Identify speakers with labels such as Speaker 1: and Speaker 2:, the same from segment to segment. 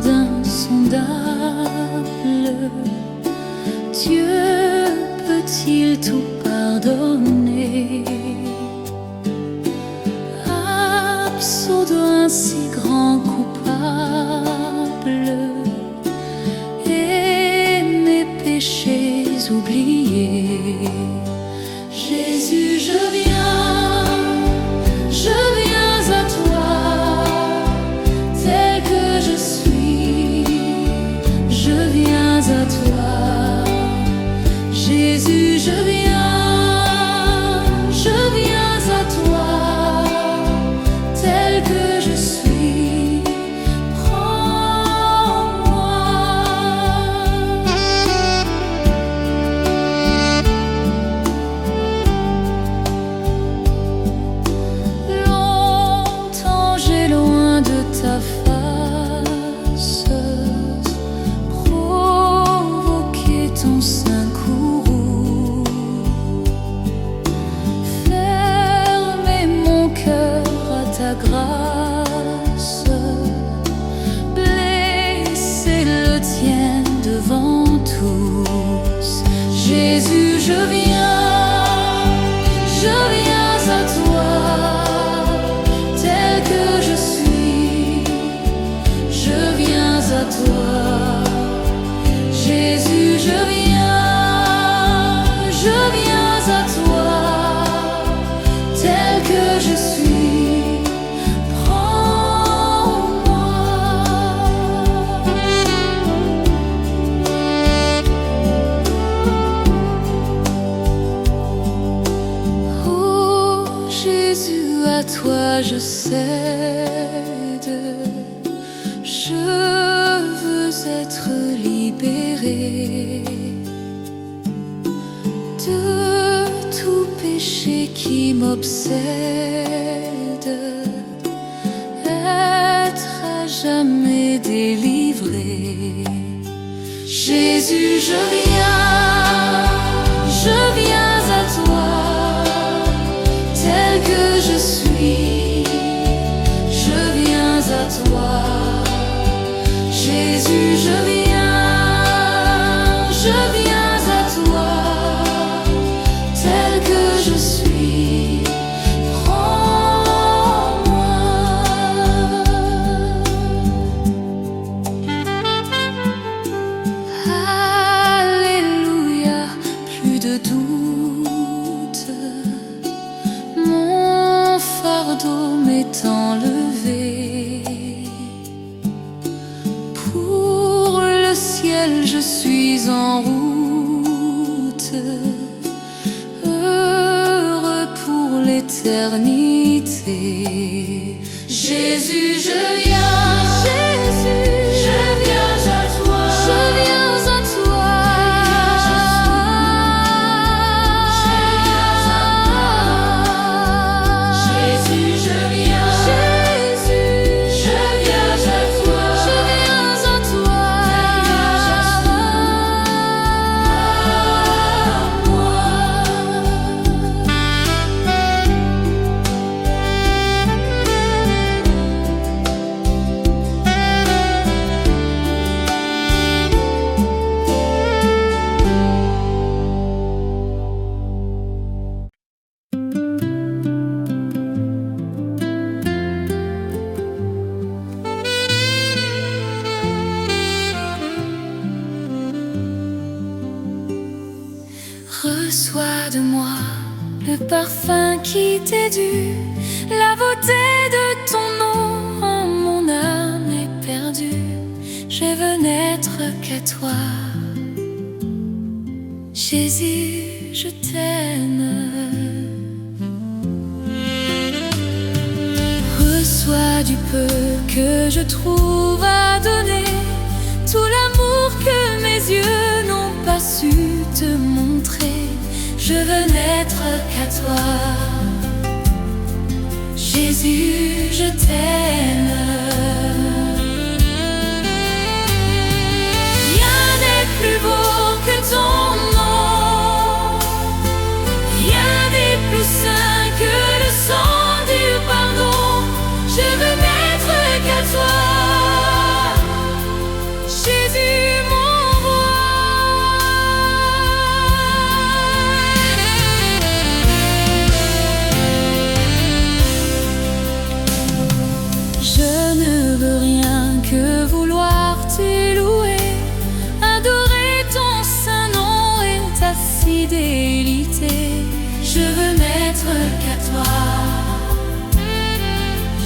Speaker 1: d'insondable. Dieu peut-il tout pardonner? Absous d'un si grand coupable et mes péchés oubliés. Jésus, je viens à toi, tel que je suis, je viens à toi. Jésus, je viens à toi, tel que je suis, prends-moi. Longtemps j'ai loin de ta face provoqué ton sein courroux, fermé mon cœur à ta grâce, blessé le tien devant tous. Jésus, je viens à toi, tel que je suis, je viens à toi. Jésus, je viens à toi, tel que je suis, prends-moi. Oh Jésus, à toi je cède, je veux être libéré de tout péché qui m'obsède, être à jamais délivré. Jésus, je viens à toi, tel que je suis, je viens à toi. Jésus, je viens à toi, tel que je suis, prends-moi. Alléluia, plus de doute, mon fardeau m'est enlevé. Pour le ciel je suis en route, heureux pour l'éternité. Jésus, je viens à toi, je viens à toi. Jésus, je viens à toi, je viens à toi. Reçois de moi le parfum qui t'est dû, la beauté de ton nom en mon âme est perdue. Je veux n'être qu'à toi. Jésus, je t'aime. Reçois du peu que je trouve à donner, tout l'amour que mes yeux n'ont pas su te montrer. Je veux n'être qu'à toi. Jésus, je t'aime. Rien n'est plus beau que ton nom, rien n'est plus saint que le sang du pardon. Je veux n'être qu'à toi. fidélité. Je veux n'être qu'à toi.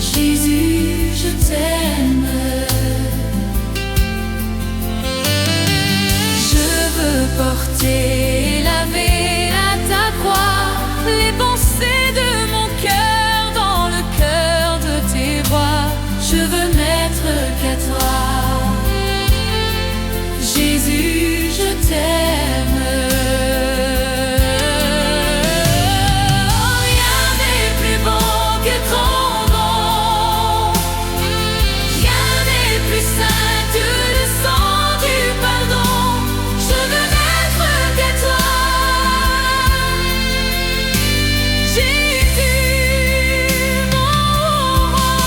Speaker 1: Jésus, je t'aime. Je veux porter, laver à ta croix les pensées de mon cœur dans le cœur de tes voix. Je veux n'être qu'à toi. Jésus, je t'aime. Rien n'est plus beau que ton nom. Rien n'est plus saint que le sang du pardon. Je veux n'être qu'à toi. Jésus, mon roi.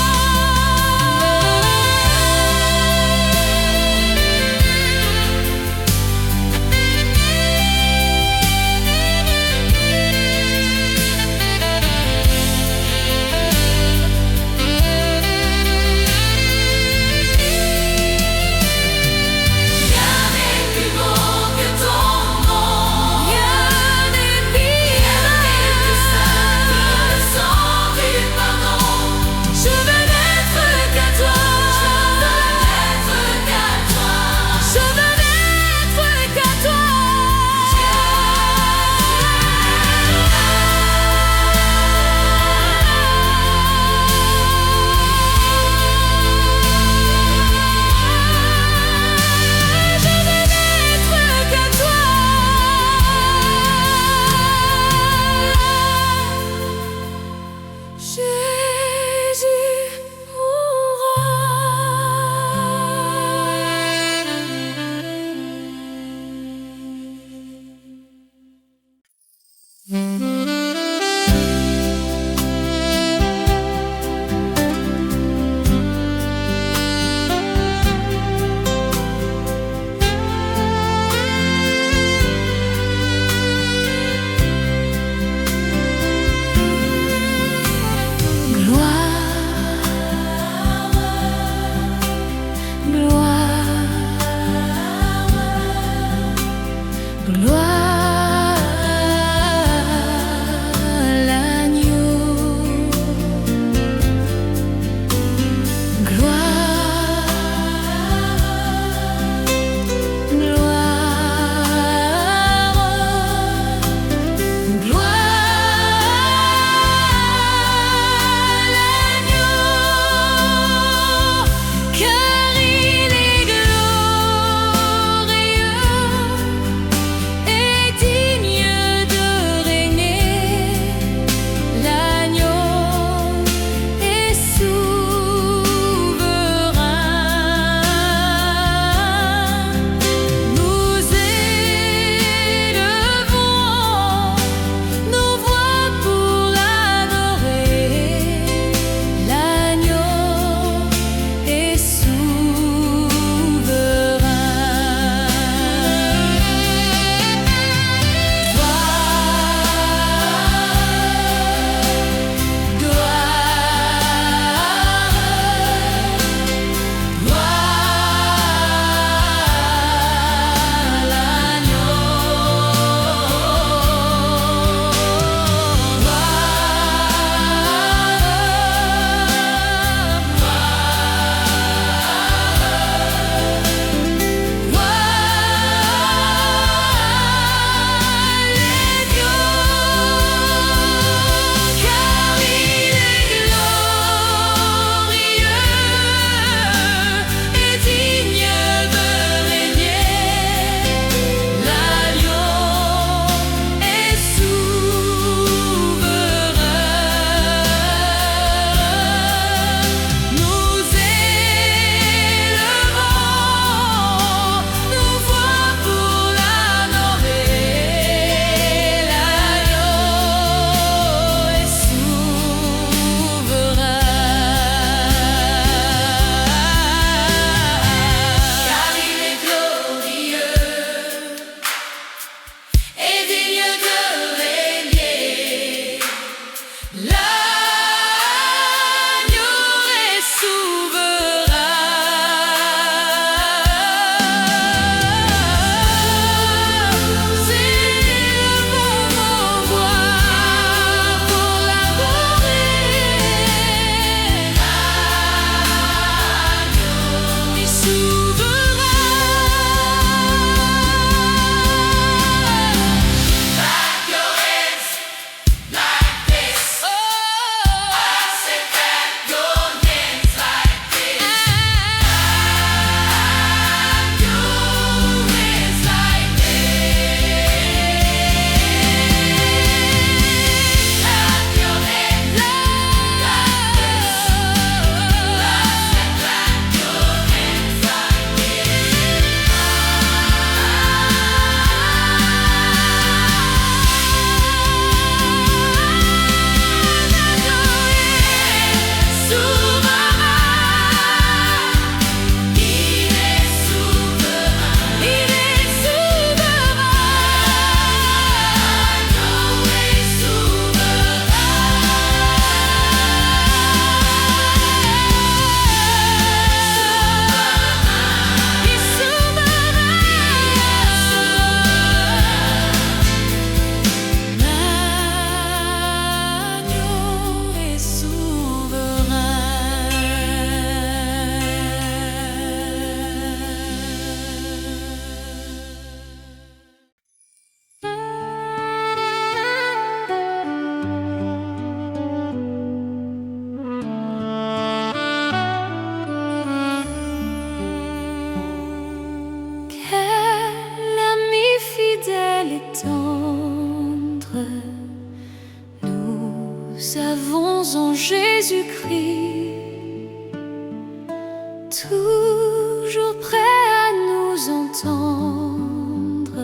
Speaker 1: toujours prêt à nous entendre,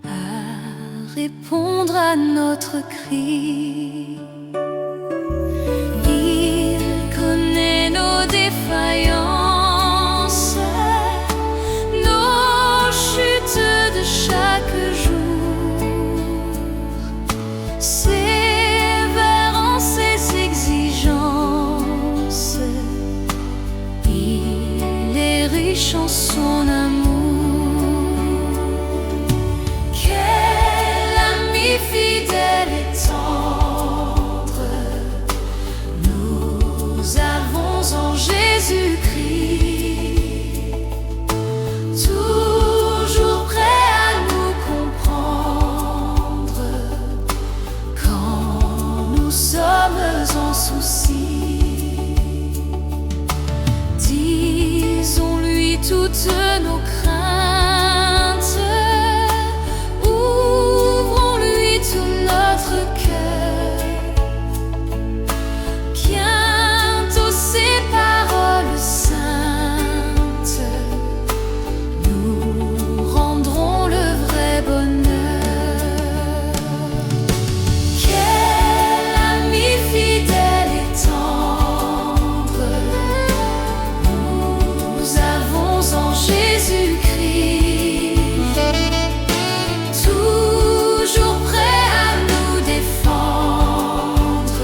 Speaker 1: à répondre à notre cri. Il connaît nos défaillances, nos chutes de chaque jour, sévère en ses exigences. Il est riche en son amour. Quel ami fidèle et tendre nous avons en Jésus-Christ, toujours prêt à nous comprendre quand nous sommes en souci. Disons-lui toutes nos craintes, ouvrons-lui tout notre cœur. Bientôt ces paroles saintes nous rendront le vrai bonheur. Quel ami fidèle et tendre nous avons en Jésus-Christ, toujours prêt à nous défendre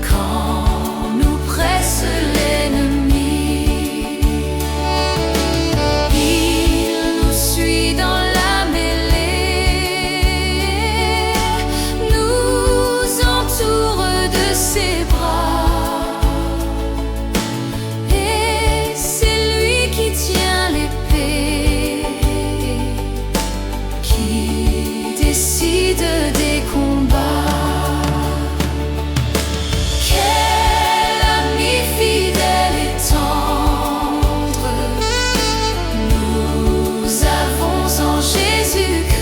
Speaker 1: quand nous presse l'ennemi. Il nous suit dans la mêlée, nous entoure de ses bras, et c'est lui qui tient l'épée, qui décide des combats. Quel ami fidèle et tendre nous avons en Jésus-Christ,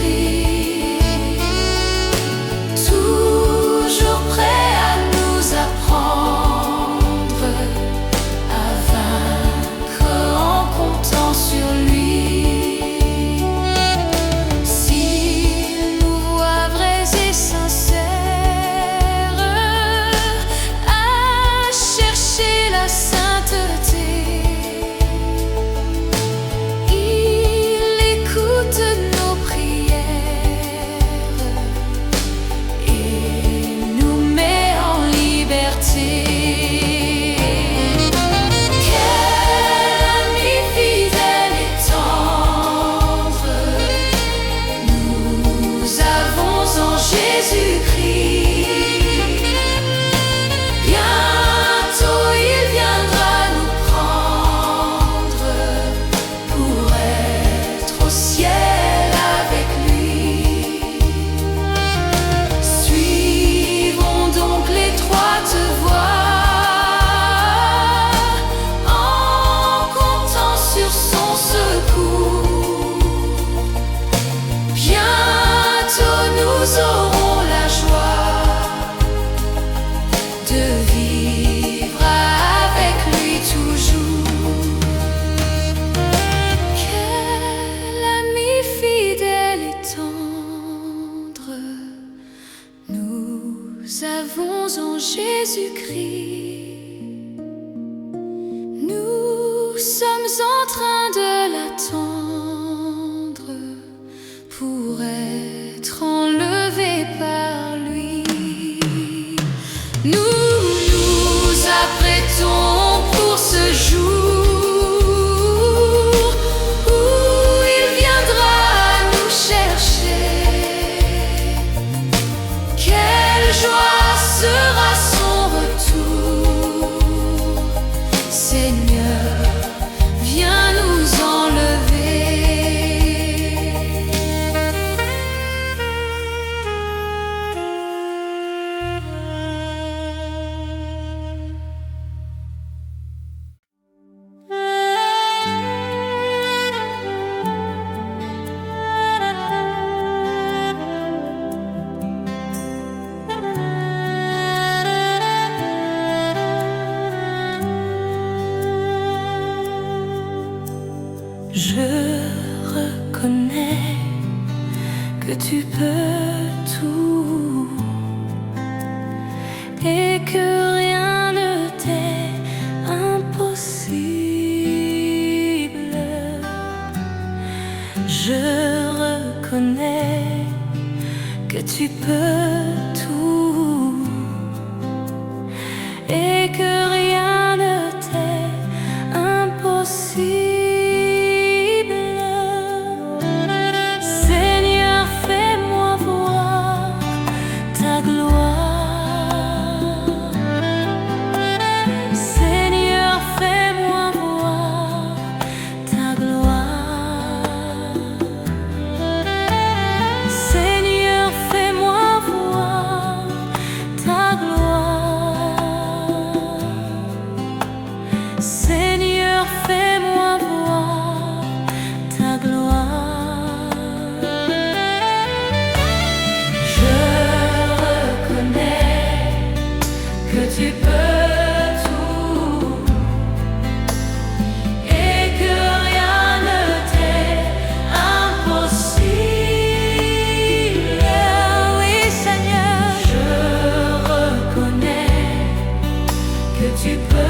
Speaker 1: toujours prêt à nous apprendre à vaincre en comptant sur lui. S'il nous voit vrais et sincères à chercher la sainteté, il écoute nos prières et nous met en liberté. Quel ami fidèle et tendre nous avons en Jésus-Christ. Bientôt il viendra nous prendre pour être au ciel avec lui. Suivons donc l'étroite voie en comptant sur son secours. Bientôt nous aurons la joie de vivre avec lui toujours. Quel ami fidèle et tendre nous avons en Jésus-Christ. Nous sommes en train de l'attendre pour être enlevés par lui. Nous nous apprêtons pour ce jour où il viendra nous chercher. Quelle joie sera son retour. Seigneur, viens nous enlever. Je reconnais que tu peux tout et que rien ne t'est impossible. Je reconnais que tu peux tout et que rien ne t'est impossible. Seigneur, fais-moi voir ta gloire. Je reconnais que tu peux tout et que rien ne t'est impossible. Oui, Seigneur, je reconnais que tu peux.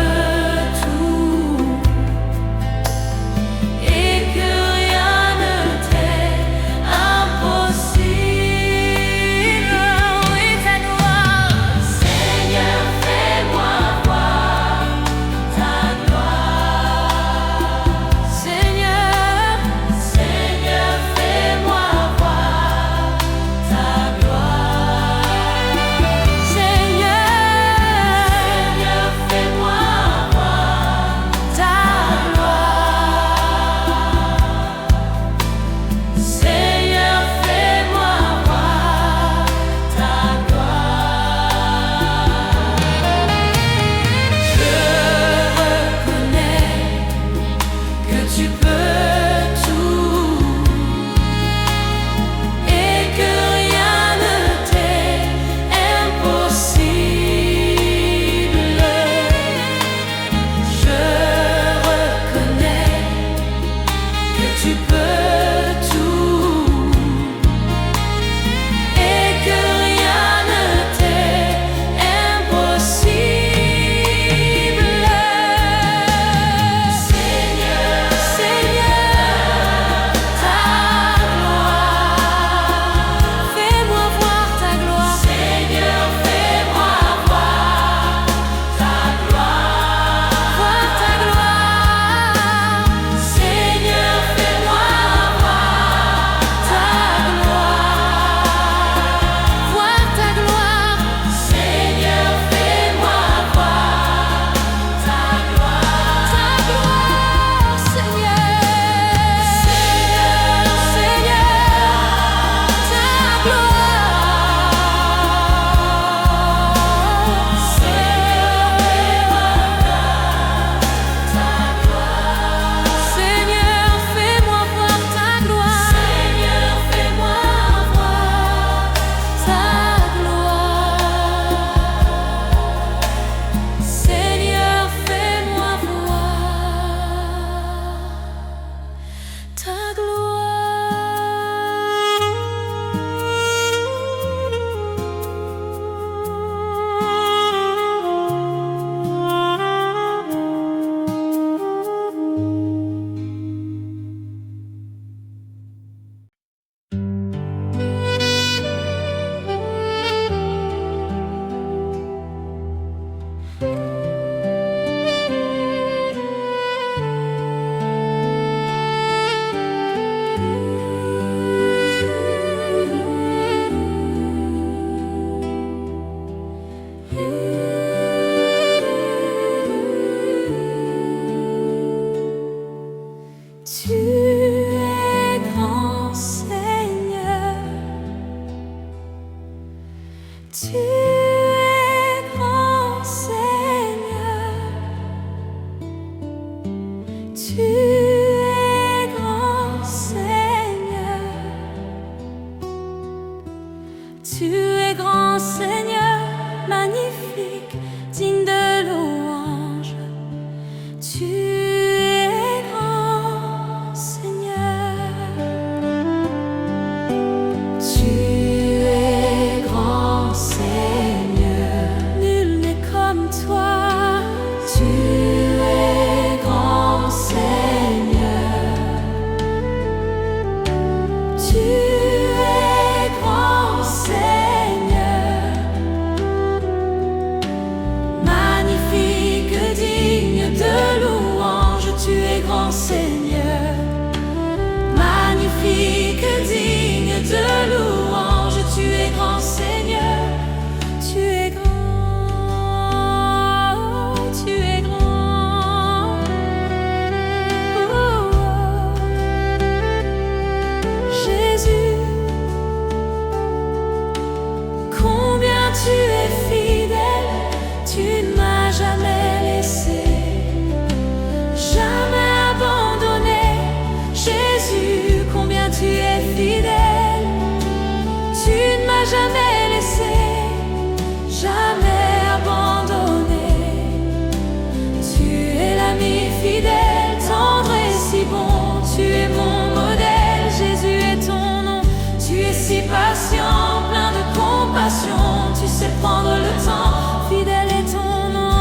Speaker 1: patient, plein de compassion. Tu sais prendre le temps, fidèle est ton nom.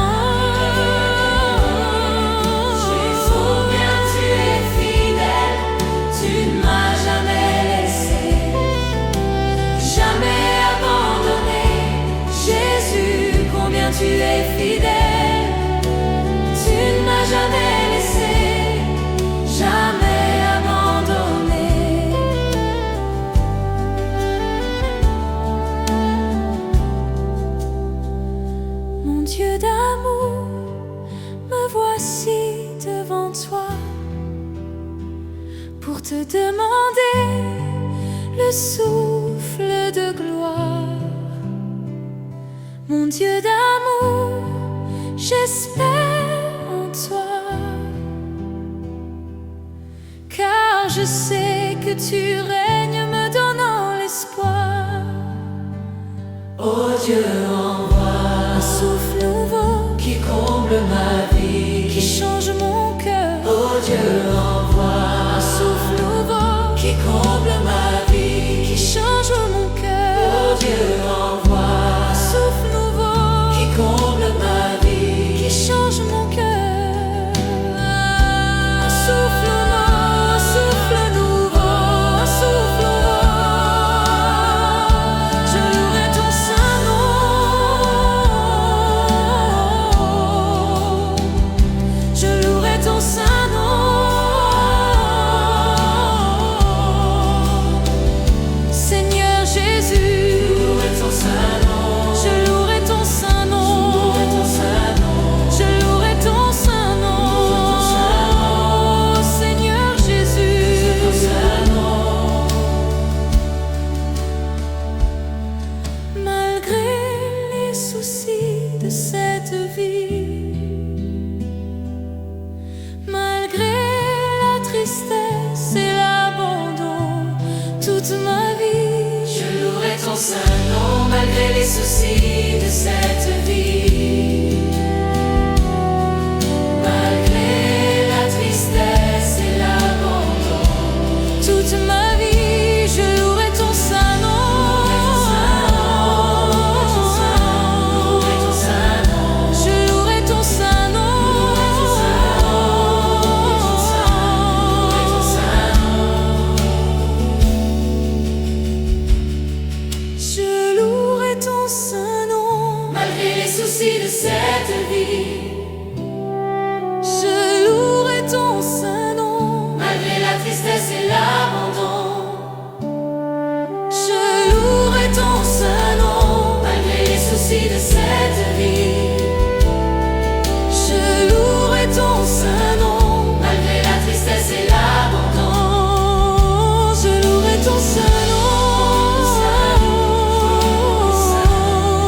Speaker 1: Jésus, bien tu es fidèle, tu ne m'as jamais laissé, jamais abandonné. Jésus, combien tu es fidèle, tu ne m'as jamais laissé, jamais abandonné. Mon Dieu d'amour, me voici devant toi pour te demander le souffle de gloire. Mon Dieu d'amour, j'espère en toi, car je sais que tu règnes me donnant l'espoir.
Speaker 2: Oh Dieu, envoie
Speaker 1: Un souffle nouveau
Speaker 2: qui comble ma vie,
Speaker 1: qui change mon cœur.
Speaker 2: Oh Dieu, envoie
Speaker 1: Un souffle nouveau
Speaker 2: qui comble ma vie,
Speaker 1: qui change mon cœur.
Speaker 2: Oh Dieu, envoie
Speaker 1: Un souffle nouveau
Speaker 2: qui comble ma vie,
Speaker 1: qui change mon cœur. Un souffle nouveau, un souffle nouveau, un souffle nouveau. Je louerai ton saint nom. Je louerai ton saint nom. Seigneur Jésus,
Speaker 2: louerai ton saint nom,
Speaker 1: je louerai ton saint nom.
Speaker 2: louerai ton saint nom,
Speaker 1: Je louerai ton saint nom, Seigneur
Speaker 2: ton
Speaker 1: Jésus.
Speaker 2: saint nom.
Speaker 1: Malgré les soucis de cette vie, malgré la tristesse et l'abandon, toute ma vie,
Speaker 2: Je louerai ton saint nom malgré les soucis de cette vie, malgré la tristesse et l'abandon.
Speaker 1: toute ma vie, je louerai ton saint nom.
Speaker 2: Louerai ton saint nom,
Speaker 1: Je louerai ton saint nom.
Speaker 2: louerai ton saint
Speaker 1: Je louerai ton saint nom.
Speaker 2: malgré les soucis de cette vie,
Speaker 1: Je louerai ton saint nom.
Speaker 2: malgré la tristesse et l'abandon.
Speaker 1: Je louerai ton saint nom.
Speaker 2: Malgré les soucis de cette vie,
Speaker 1: Je louerai ton saint nom.
Speaker 2: malgré la tristesse et l'abandon.
Speaker 1: Oh, je louerai ton saint nom.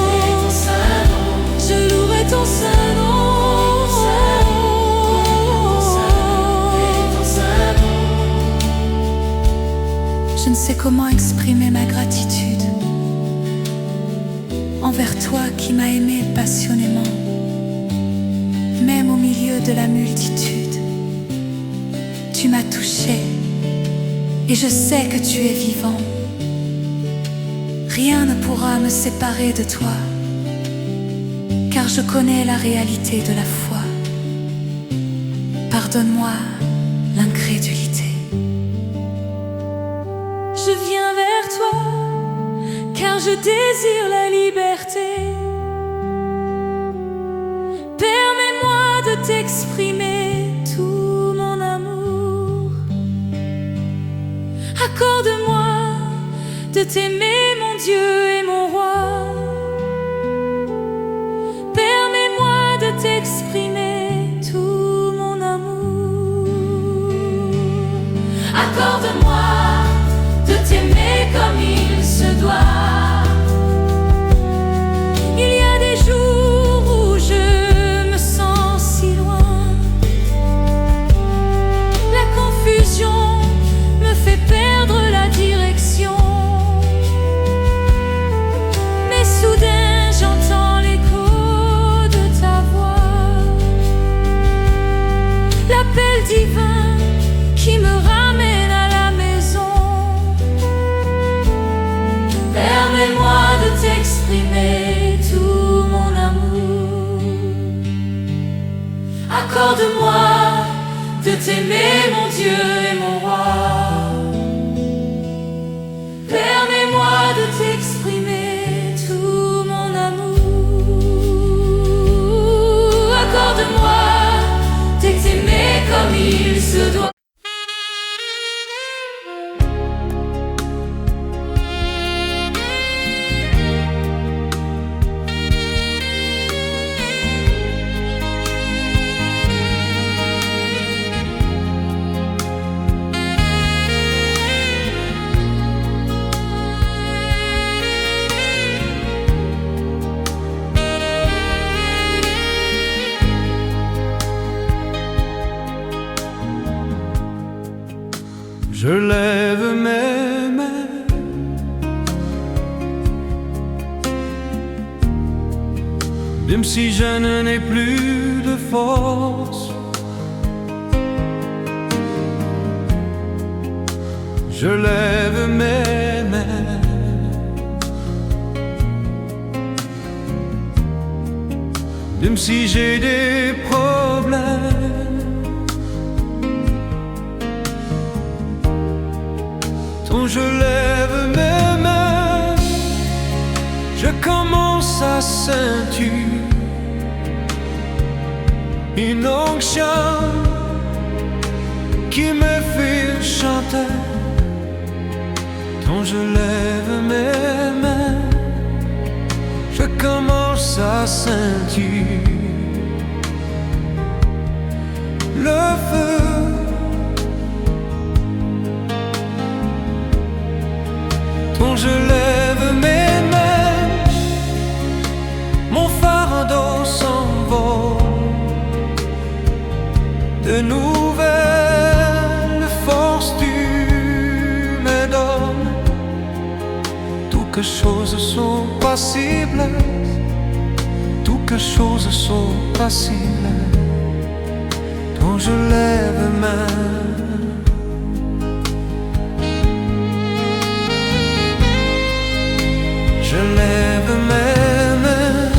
Speaker 2: Louerai ton saint nom,
Speaker 1: Je louerai ton saint nom.
Speaker 2: louerai ton saint nom.
Speaker 1: Je ne sais comment exprimer ma gratitude envers toi qui m'as aimé passionnément, même au milieu de la multitude. Tu m'as touché et je sais que tu es vivant. Rien ne pourra me séparer de toi, car je connais la réalité de la foi. Pardonne-moi l'incrédulité. Je viens vers toi, car je désire la liberté. Permets-moi de t'exprimer tout mon amour. Accorde-moi de t'aimer, mon Dieu et mon roi. Permets-moi de t'exprimer tout mon amour.
Speaker 2: Accorde-moi de t'aimer comme il se doit.
Speaker 1: Il y a des jours où je me sens si loin. La confusion me fait perdre la direction. Mais soudain j'entends l'écho de ta voix, l'appel divin qui me ramène à la maison.
Speaker 2: t'exprimer tout mon amour. Accorde-moi de t'aimer, mon Dieu et mon roi. Permets-moi de t'exprimer tout mon amour. Accorde-moi de t'aimer comme il se doit.
Speaker 3: Je lève mes mains, même si je n'ai plus de force. Je lève mes mains, même si j'ai des problèmes. Quand je lève mes mains, je commence à sentir une onction qui me fait chanter. Quand je lève mes mains, je commence à sentir le feu. Quand je lève mes mains, mon fardeau s'envole. De nouvelles forces tu me donnes. Toutes choses sont possibles. Toutes choses sont possibles. Quand je lève mes mains, je lève mes mains,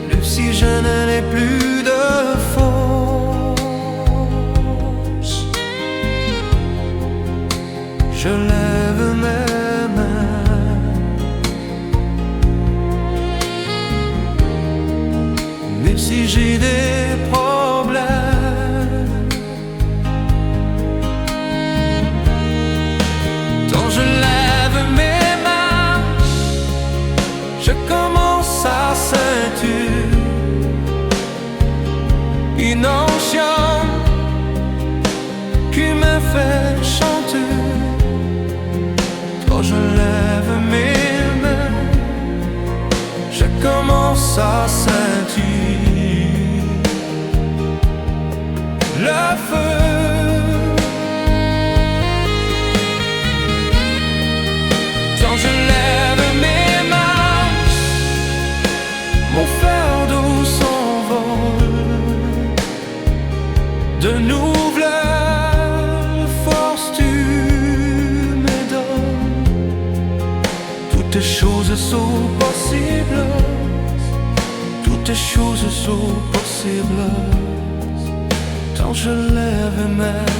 Speaker 3: même si je n'en ai plus de force. Je lève mes mains, même si j'ai des problèmes. Je lève mes mains, je commence à sentir une onction qui me fait chanter. Quand je lève mes mains, je commence à sentir le feu. Je lève mes mains, mon fardeau s'envole. De nouvelles forces tu me donnes. Toutes choses sont possibles. Toutes choses sont possibles. Quand je lève mes mains.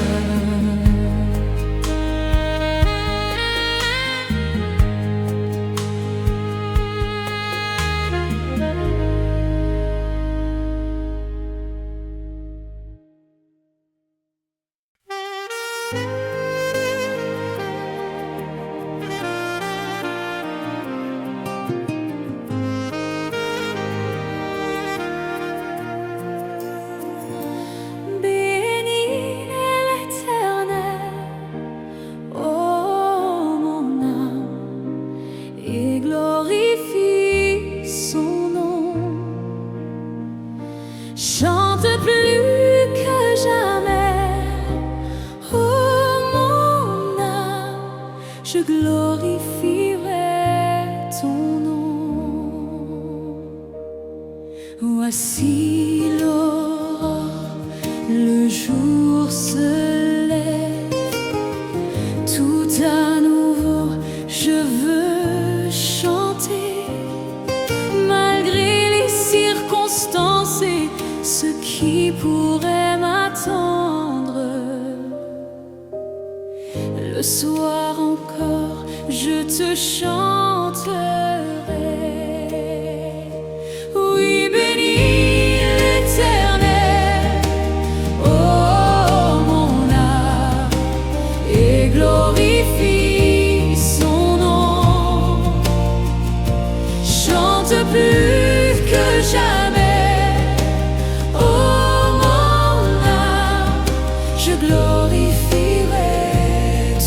Speaker 1: Chante plus que jamais, oh mon âme, je glorifierai ton nom. Voici l'aurore, le jour se lève, tout soir encore, je te chanterai. Oui, bénis l'Éternel, oh mon âme, et glorifie son nom. Chante plus que jamais, oh mon âme, je glorifierai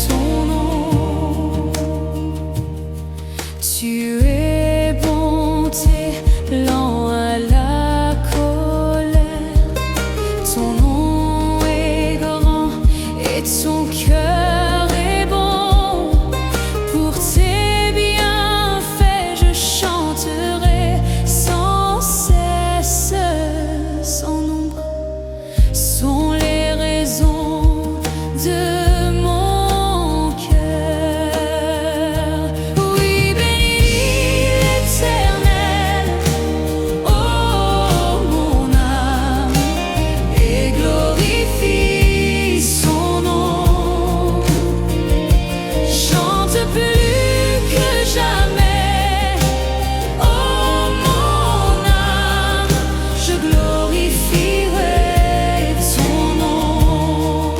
Speaker 1: ton nom. Tu es bonté, lent à la colère, ton nom est grand et ton cœur est bon. Pour tes bienfaits je chanterai sans cesse, sans nombre sont les raisons de mon cœur. Oui, bénis l'Éternel, oh mon âme, et glorifie son nom. Chante plus que jamais, oh mon âme, je glorifierai ton nom.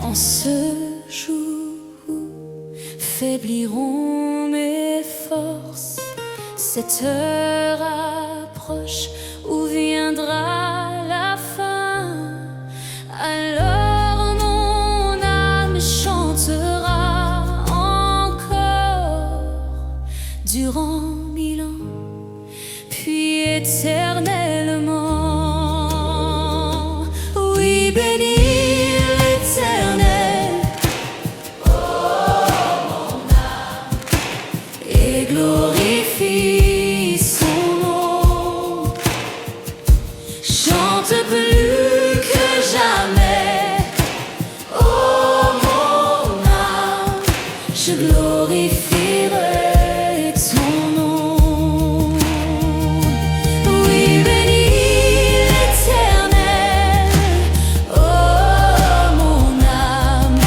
Speaker 1: En ce jour où faibliront mes forces, cette heure approche où viendra la fin. Alors mon âme chantera encore durant 1000 ans, puis éternellement. Oui, bénis l'Éternel, et glorifie son nom. Chante plus que jamais, oh mon âme, je glorifierai ton nom. Oui, bénis l'Éternel, oh mon âme,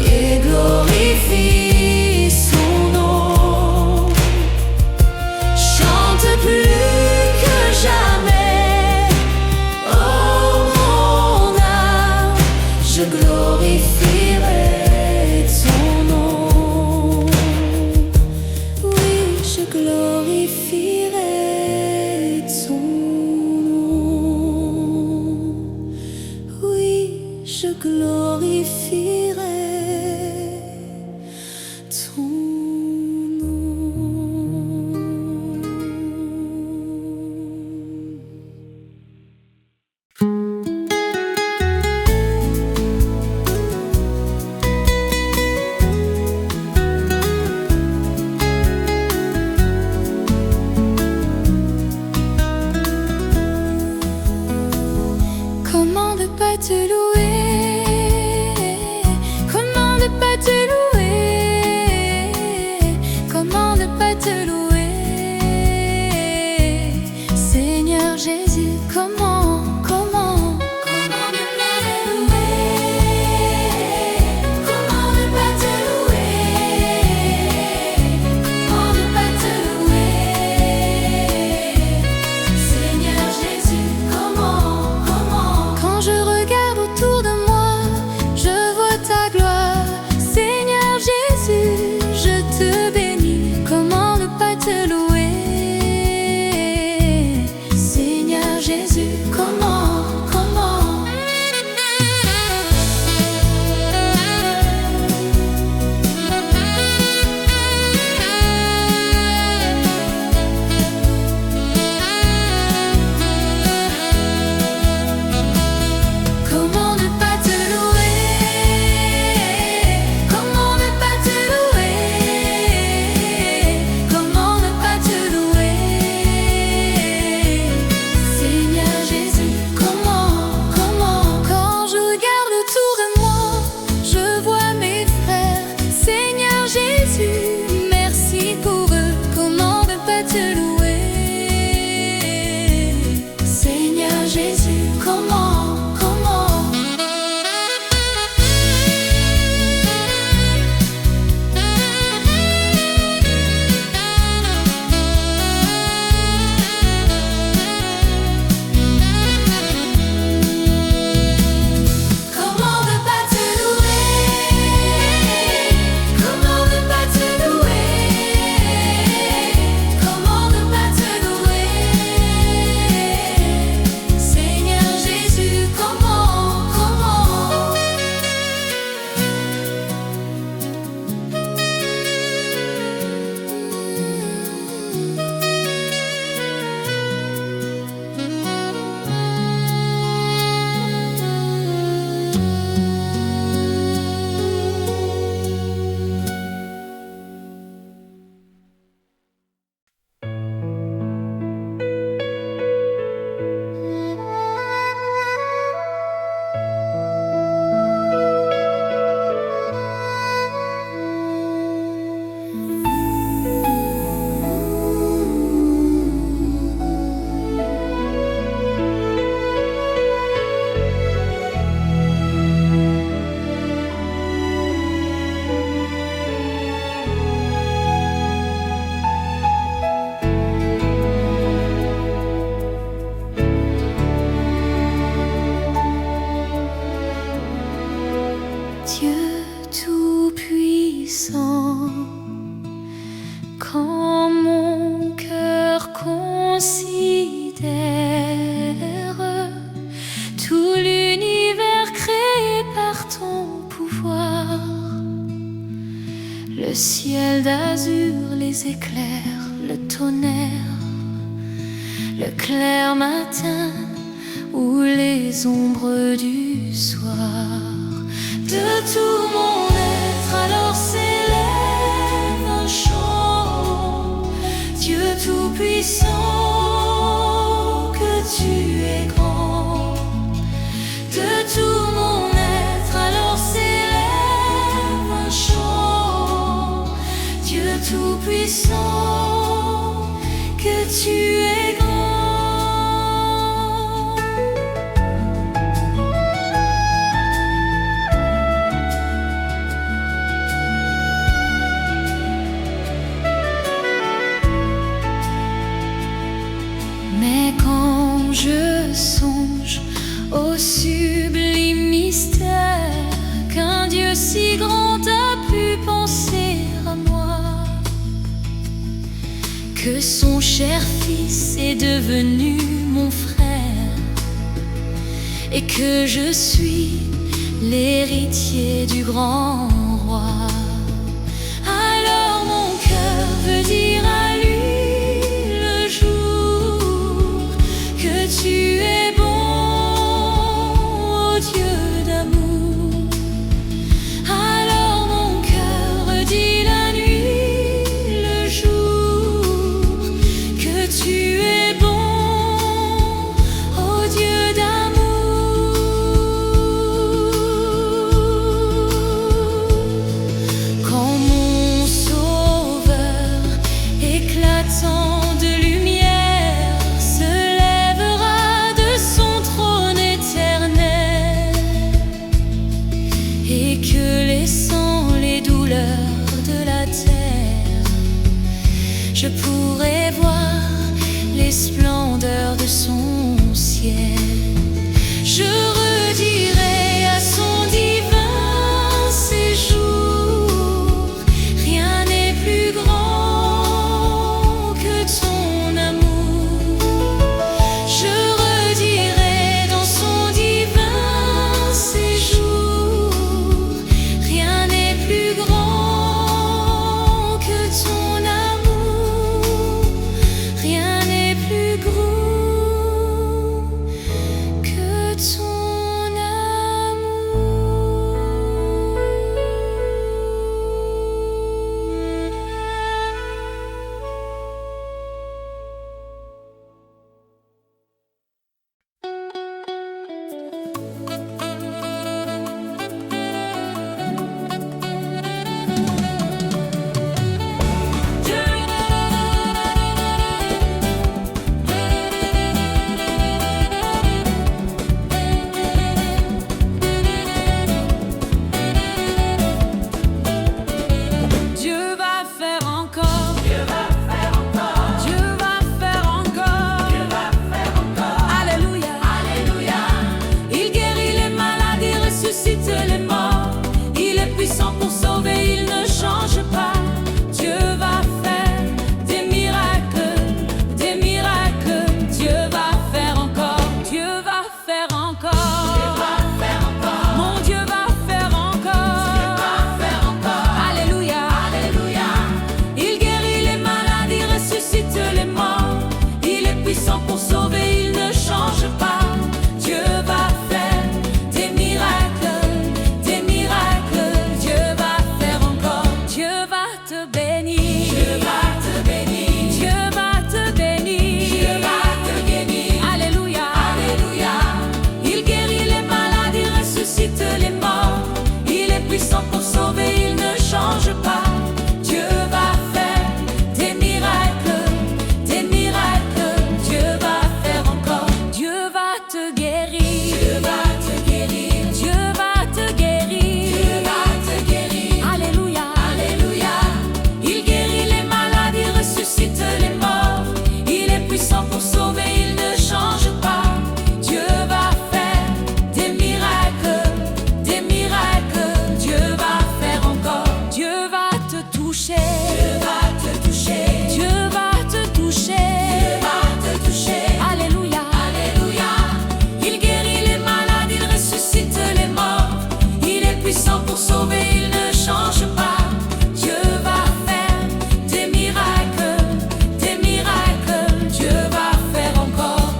Speaker 1: et glorifie son nom. Chante plus que jamais, oh mon âme, je glorifierai ton nom. Oui, je glorifierai ton nom. Oui, je glorifierai ton Comment ne pas te louer? Comment ne pas te louer? Comment ne pas te louer? Seigneur Jésus, comment ne pas te louer? Comment ne pas te louer? Comment ne pas te louer? Seigneur Jésus, comment? Quand je regarde autour de Jésus, comment, comment? Comment ne pas te louer? Comment ne pas te louer? Comment ne pas te louer? Seigneur Jésus, comment, comment? Dieu Tout-Puissant, quand mon cœur considère tout l'univers créé par ton pouvoir, le ciel d'azur, les éclairs, le tonnerre, le clair matin ou les ombres du soir. De tout mon être, alors s'élève un chant. Dieu Tout-Puissant, que tu es grand. De tout mon être, alors s'élève un chant. Dieu Tout-Puissant, que tu es grand. Mais quand je songe au sublime mystère qu'un Dieu si grand a pu penser à moi, que son cher Fils est devenu mon frère et que je suis l'héritier du grand roi, alors mon cœur veut dire à lui le jour que tu es bon, ô Dieu d'amour. Alors mon cœur redit la nuit, le jour, que tu es bon, ô Dieu d'amour. te guérir.
Speaker 2: Dieu va te guérir.
Speaker 1: Dieu va te guérir.
Speaker 2: Dieu va te guérir.
Speaker 1: Alléluia.
Speaker 2: Alléluia. Il guérit les malades, il ressuscite les morts. Il est puissant pour sauver, il ne change pas. Dieu va faire des miracles, des miracles. Dieu va faire encore.
Speaker 1: Dieu va te toucher.
Speaker 2: Dieu va te toucher.
Speaker 1: Dieu va te toucher.
Speaker 2: Dieu va te toucher.
Speaker 1: Alléluia.
Speaker 2: Alléluia. Il guérit les malades, il ressuscite les morts. Il est puissant pour sauver, il ne change pas. Dieu va faire des miracles, des miracles. Dieu va faire encore.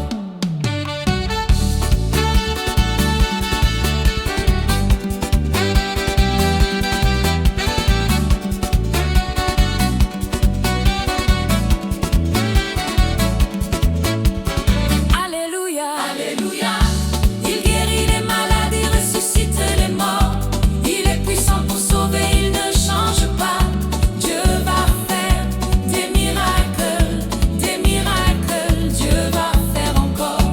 Speaker 1: Alléluia.
Speaker 2: Alléluia. Il guérit les malades, il ressuscite les morts. Il est puissant pour sauver, il ne change pas. Dieu va faire des miracles, des miracles. Dieu va faire encore.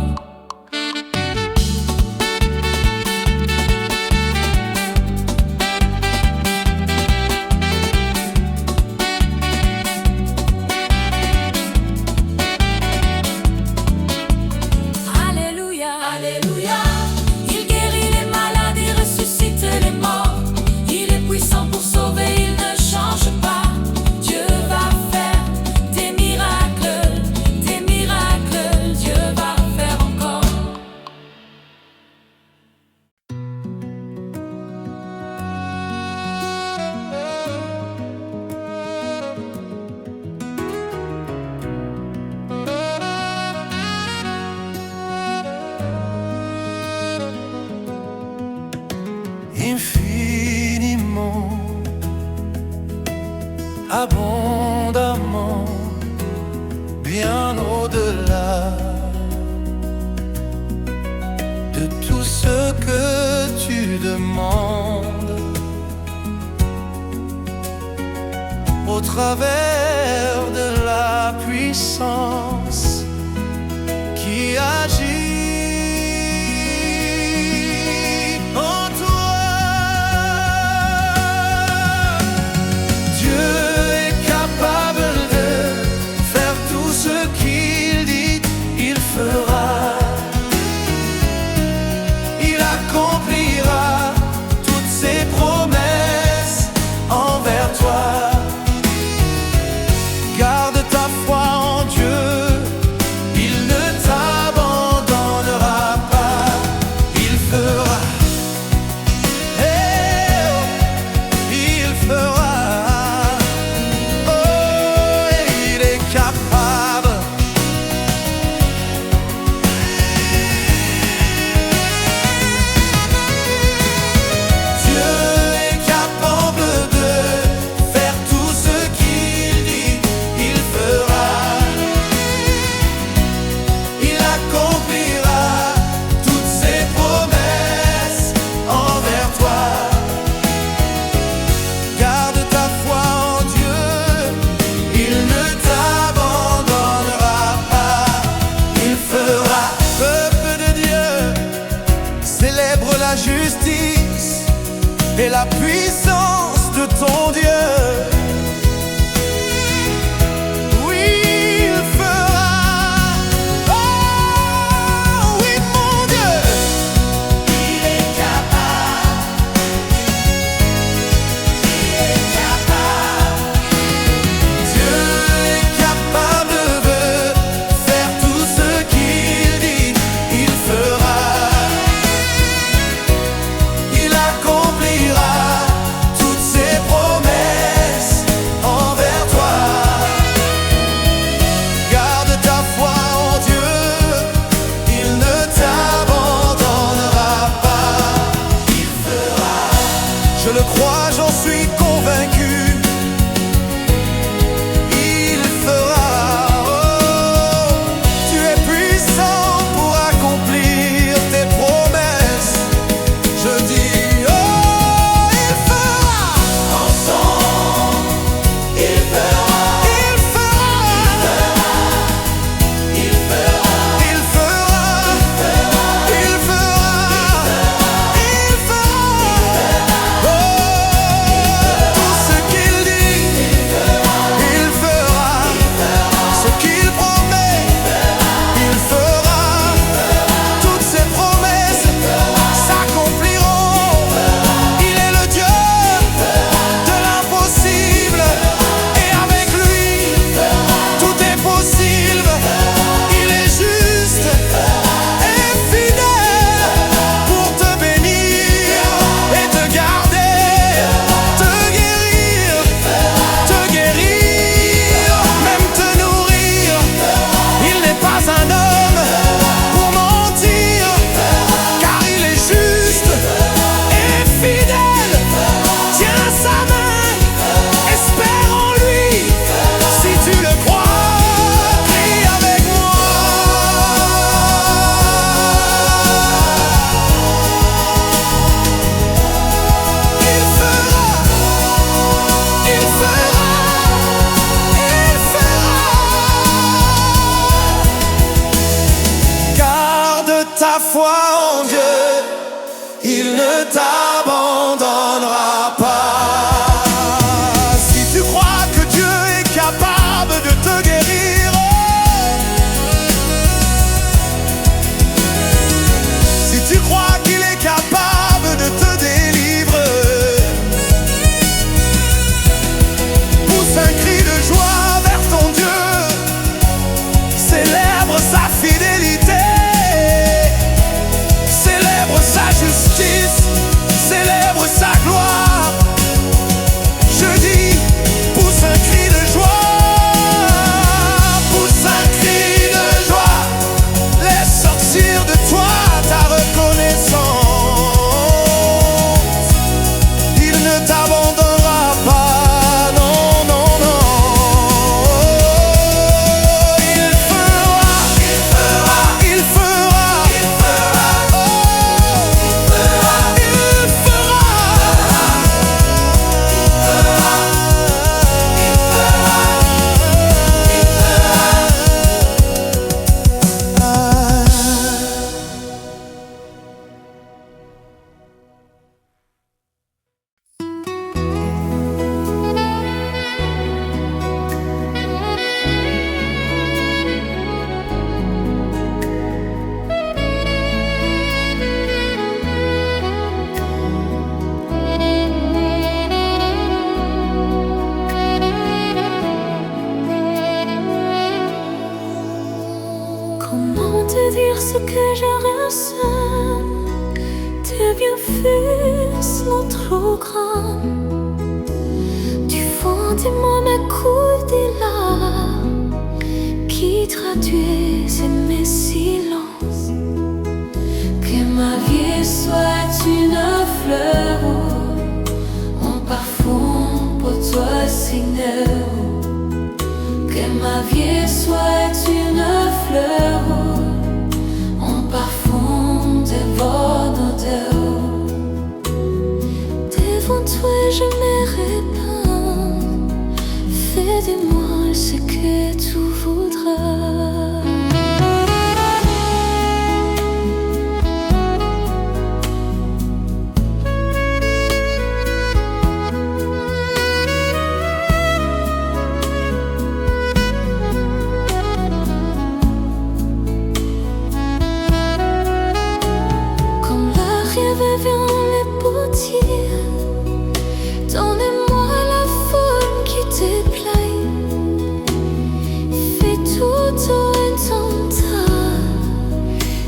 Speaker 1: Alléluia.
Speaker 2: Alléluia. Il guérit les malades, il ressuscite les morts. Il est puissant pour sauver, il ne change pas. Dieu va faire des miracles, des miracles. Dieu va faire encore.
Speaker 3: Infiniment, abondamment, bien au-delà de tout ce que tu demandes, au travers de la puissance qui agit en toi. Dieu est capable de faire tout ce qu'il dit, il fera. Il accomplira toutes ses promesses envers toi. Garde ta foi en Dieu, il ne t'abandonnera pas. Il fera. Eh oh, il fera. Oh, il est capable. Dieu est capable de faire tout ce qu'il dit, il fera. Il accomplira toutes ses promesses envers toi. Garde ta foi en Dieu, il ne t'abandonnera pas. Il fera. Peuple de Dieu, célèbre la justice et la puissance de ton Dieu. Oui, il fera. Oh, oui, mon Dieu. Il est capable. Il est capable. Dieu est capable de faire tout ce qu'il dit, il fera. Il accomplira toutes ses promesses en Dieu, il ne t'abandonnera pas. Si tu crois que Dieu est capable de te guérir, si tu crois qu'il est capable de te délivrer, pousse un cri de joie vers ton Dieu, célèbre sa fidélité, célèbre sa justice, célèbre sa gloire. Je dis, pousse un cri de joie, pousse un cri de joie, laisse sortir de toi ta reconnaissance. Il ne t'abandonnera pas, non, non, non. Il fera, il fera, il fera, il fera, oh, il fera,
Speaker 1: Comment te dire ce que je ressens? Tes bienfaits sont trop grands. Du fond de mon écoute des larmes qui traduisent mes silences. Que ma vie soit une fleur, un parfum pour toi, Seigneur. Que ma vie soit une fleur, un parfum de bonne odeur. Devant toi je me répands, fais de moi ce que tu voudras. Donnez-moi la forme qui te plaît. Fais tout en ton temps.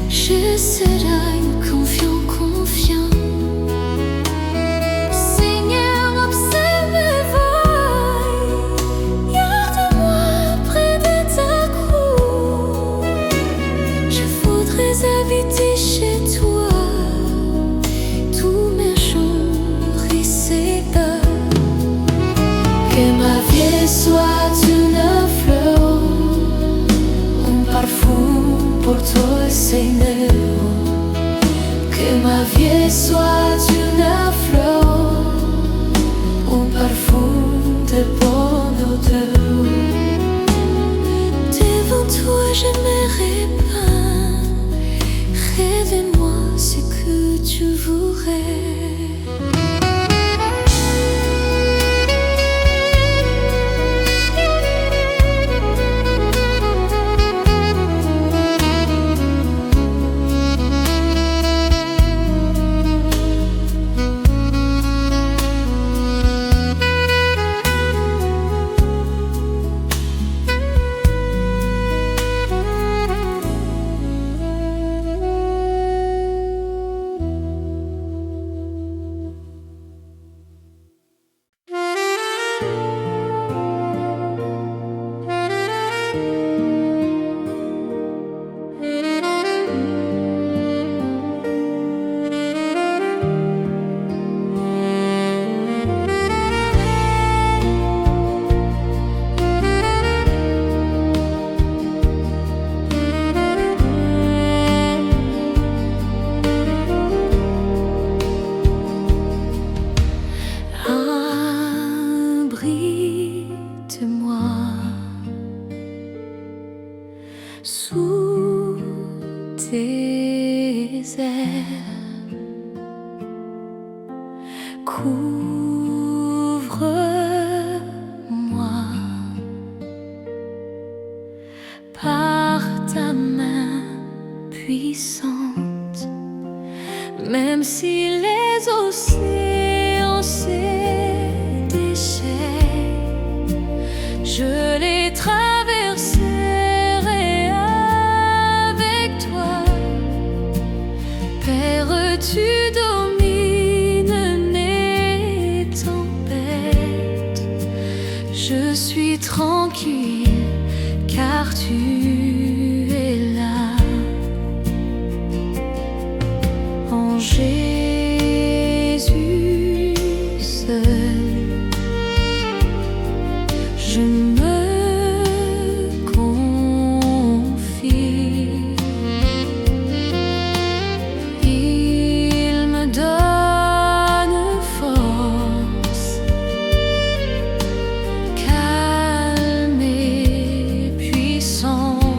Speaker 1: Je serai confiant, confiant. Seigneur, observe mes voies. Garde-moi près de ta croix. Je voudrais habiter chez toi tous mes jours et c'est heures. Que ma vie soit une fleur, un parfum pour toi, Seigneur. Que ma vie soit une fleur, un parfum de bonne odeur. Devant toi je me répands, révèle-moi ce que tu voudrais. Couvre-moi par ta main puissante, même si les océans se déchaînent, je les traverserai avec toi. Père, tu domines les tempêtes, je suis tranquille car tu es là. En Jésus seul, je me confie. Il me donne force, calme et puissance,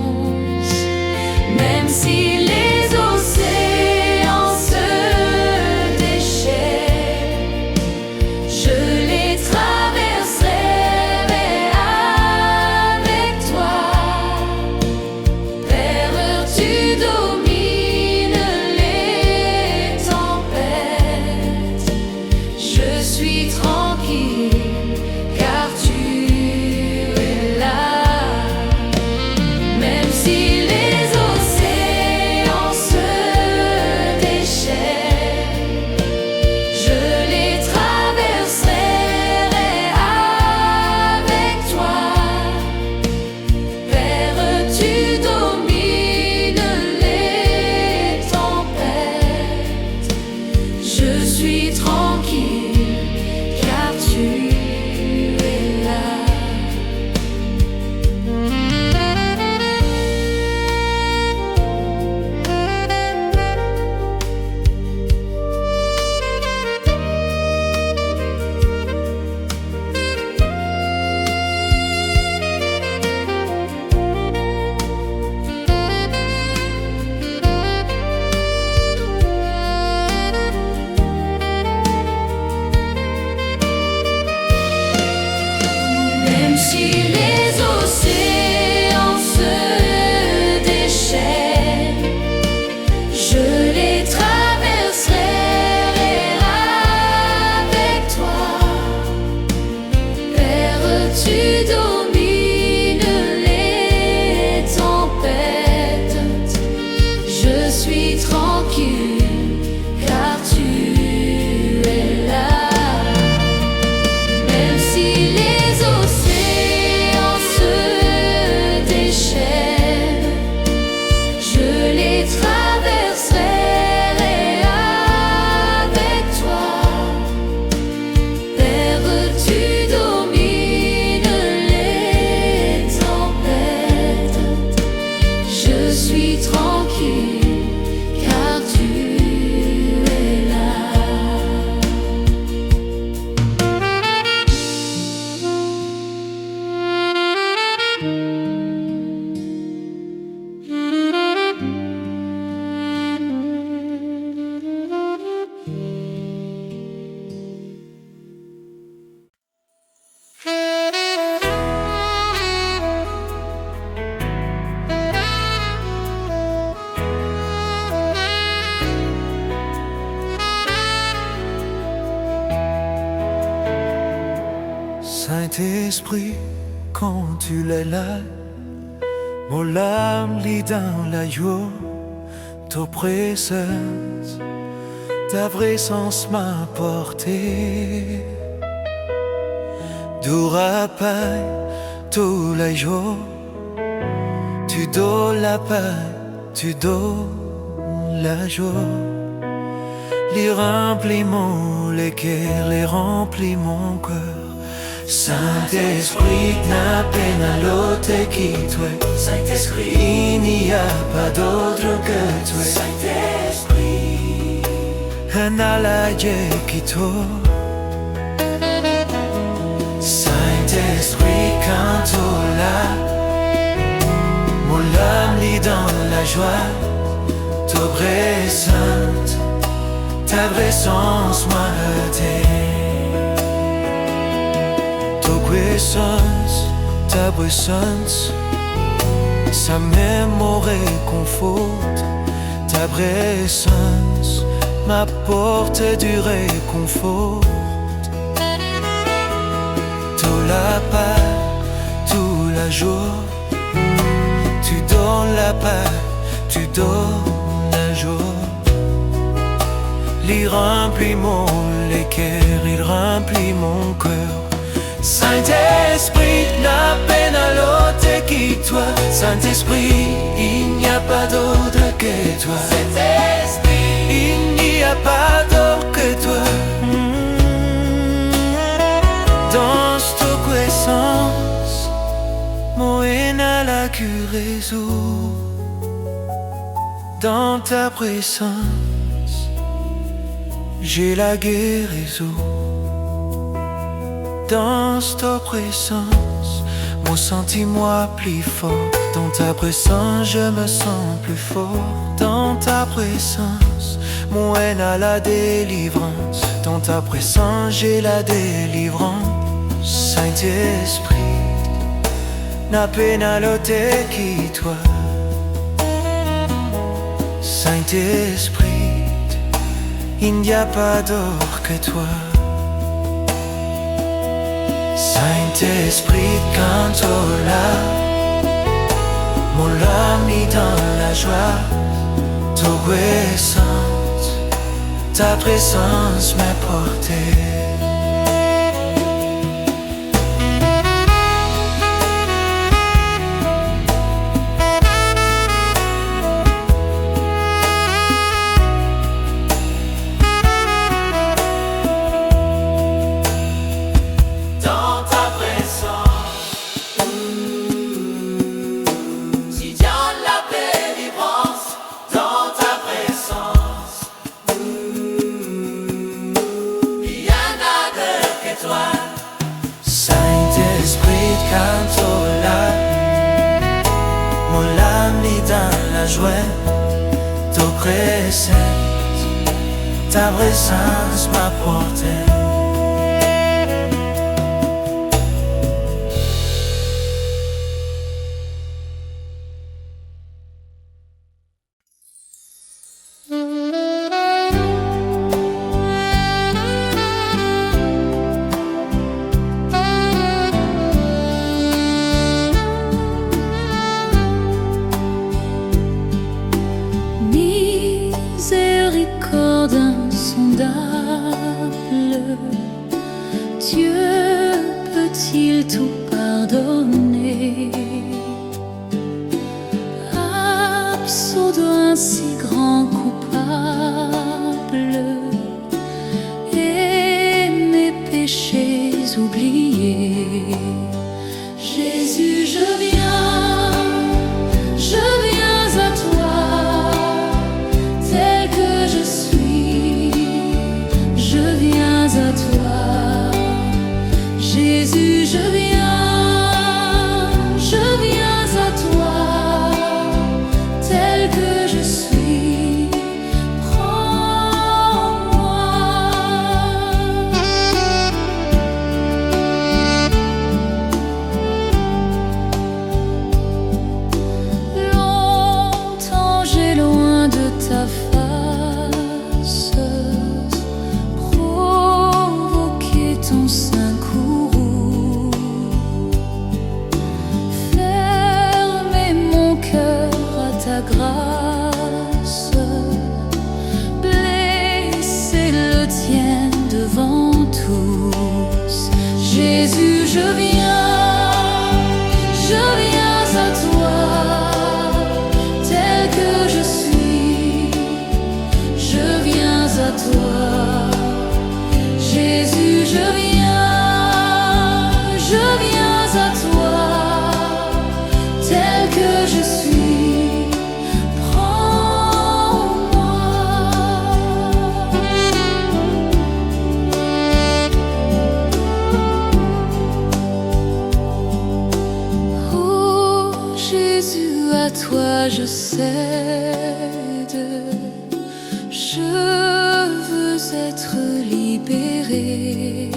Speaker 1: même si les océans se déchaînent, je les traverserai avec toi. Père, tu domines les tempêtes, je suis tranquille car tu es là. Même si les océans se déchaînent, je les traverserai avec toi. Père, tu domines les tempêtes, je suis tranquille car tu es là. Même si les océans se déchaînent, je les traverserai avec toi. Père, tu domines les tempêtes, je suis tranquille car tu es là. Même si les océans se déchaînent, je les traverserai avec toi. Père, tu domines les tempêtes, je suis tranquille car tu es là.
Speaker 3: Saint-Esprit, quand tu l'es là, mon âme lit dans la joie, ta présence, ta présence m'a porté. Dura paix tous les jours, tu donnes la paix, tu donnes la joie. Les remplis les cœurs, les remplis mon cœur. Saint-Esprit, n'a peine à l'autre qui toi. Saint-Esprit, il n'y a pas d'autre que toi. Saint-Esprit, un alaïe qui toi. Saint-Esprit, quand tu l'as, mon âme lit dans la joie. Ta sobre et sainte, ta présence m'a aidé. Ta présence, ça même me réconforte. Ta présence m'apporte du réconfort. Tout la paix, tout la joie, tu donnes la paix, tu donnes la joie. Il remplit mon cœur, il remplit mon cœur. Saint-Esprit, n'a peine à l'autre qui toi. Saint-Esprit, il n'y a pas d'autre que toi. Saint-Esprit, il n'y a pas d'autre que toi. Dans ta puissance, mon haine à la guérison. Dans ta présence, j'ai la guérison. Dans ta présence, mon sentiment plus fort. Dans ta présence, je me sens plus fort. Dans ta présence, mon haine a la délivrance. Dans ta présence, j'ai la délivrance. Saint-Esprit, n'a peine à l'ôter qui toi. Saint-Esprit, il n'y a pas d'autre que toi. Saint-Esprit, quand on l'a, mon âme est dans la joie. Ta présence m'a porté. Saint-Esprit, quand on l'a, mon âme est dans la joie. Ta présence m'a porté.
Speaker 1: Miséricorde insondable, Dieu peut-il tout pardonner? Absous d'un si grand coupable et mes péchés oubliés. Jésus, je viens à toi. Tel que je suis, je viens à toi. Jésus, je viens à toi. Tel que je suis, prends-moi. Longtemps j'ai loin de ta face provoqué ton sein courroux, fermé mon cœur à ta grâce, blessé le tien devant tous. Jésus, je viens à toi. Tel que je suis, je viens à toi. Jésus, je viens à toi. Tel que je suis, prends-moi. Oh Jésus, à toi je cède. être libéré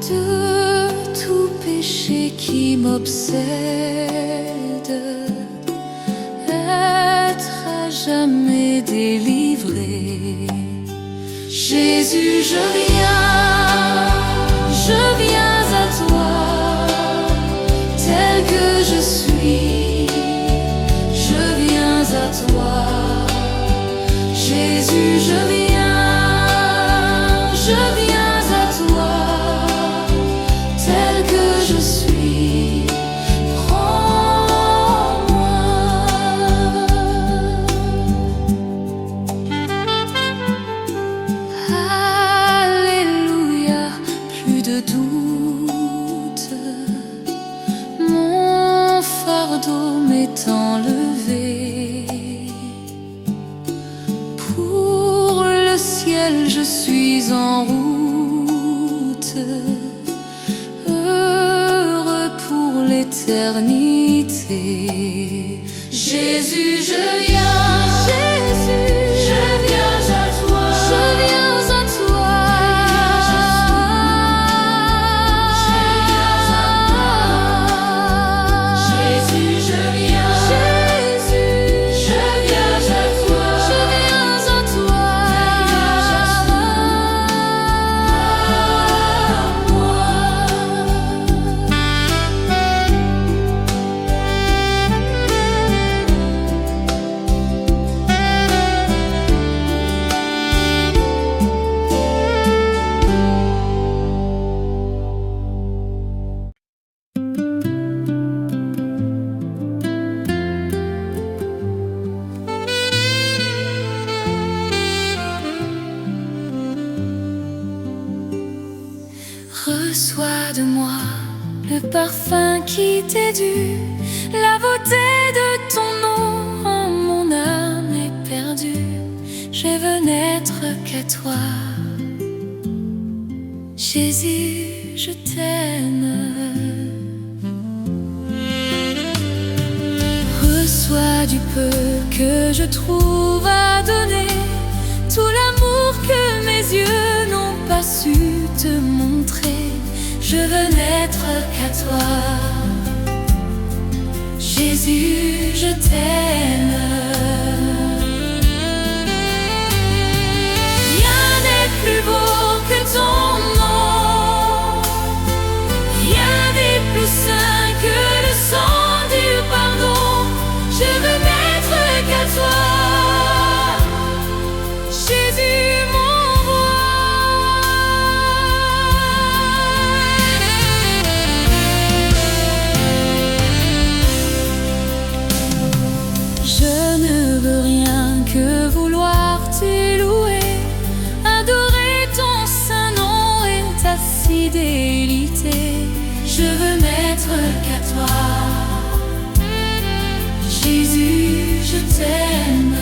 Speaker 1: de tout péché qui m'obsède, être à jamais délivré. Jésus, je viens à toi, tel que je suis, je viens à toi. Jésus, je viens à toi, tel que je suis, prends-moi. Alléluia, plus de doute, mon fardeau m'est enlevé. Pour le ciel, je suis en route, heureux pour l'éternité. Jésus, je viens à toi, je viens à toi. Jésus, je viens à toi, je viens à toi. Reçois de moi le parfum qui t'est dû, la beauté de ton nom, oh, mon âme est perdue. Je veux n'être qu'à toi. Jésus, je t'aime. Reçois du peu que je trouve à donner, tout l'amour que mes yeux n'ont pas su te montrer. Je veux n'être qu'à toi. Jésus, je t'aime. Rien n'est plus beau que ton nom, rien n'est plus saint que le sang du pardon. Je veux n'être qu'à toi. Jésus, mon roi. Je ne veux rien que vouloir t'élouer, adorer ton saint nom et ta fidélité. Je veux n'être qu'à toi. Jésus, je t'aime.